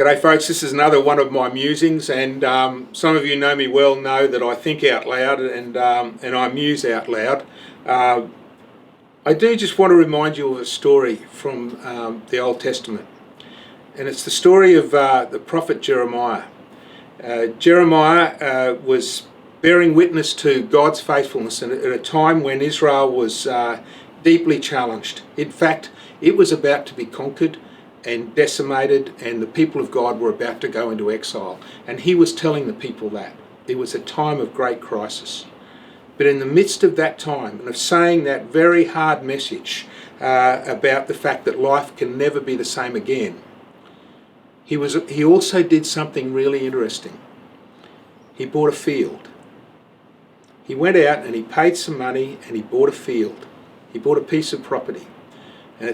G'day folks, this is another one of my musings, and some of you know me well know that I think out loud and I muse out loud. I do just want to remind you of a story from the Old Testament, and it's the story of the prophet Jeremiah. Jeremiah was bearing witness to God's faithfulness at a time when Israel was deeply challenged. In fact, it was about to be conquered and decimated, and the people of God were about to go into exile. And he was telling the people that it was a time of great crisis. But in the midst of that time, and of saying that very hard message about the fact that life can never be the same again, he also did something really interesting. He bought a field. He went out and he paid some money and he bought a field. He bought a piece of property, and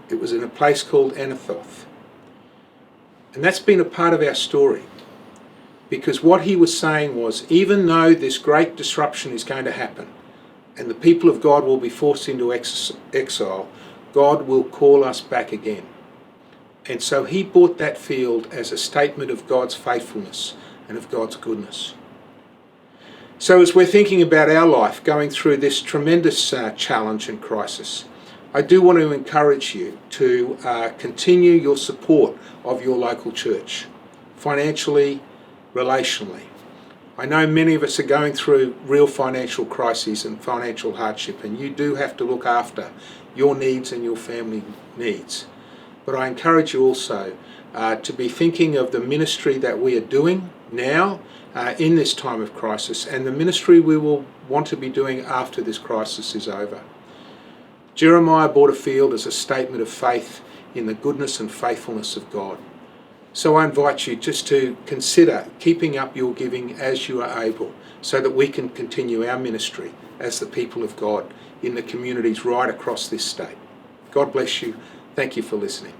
it was in a place called Anathoth. And that's been a part of our story, because what he was saying was, even though this great disruption is going to happen and the people of God will be forced into exile, God will call us back again. And so he bought that field as a statement of God's faithfulness and of God's goodness. So as we're thinking about our life going through this tremendous challenge and crisis, I do want to encourage you to continue your support of your local church, financially, relationally. I know many of us are going through real financial crises and financial hardship, and you do have to look after your needs and your family needs. But I encourage you also to be thinking of the ministry that we are doing now in this time of crisis, and the ministry we will want to be doing after this crisis is over. Jeremiah bought a field as a statement of faith in the goodness and faithfulness of God. So I invite you just to consider keeping up your giving as you are able, so that we can continue our ministry as the people of God in the communities right across this state. God bless you. Thank you for listening.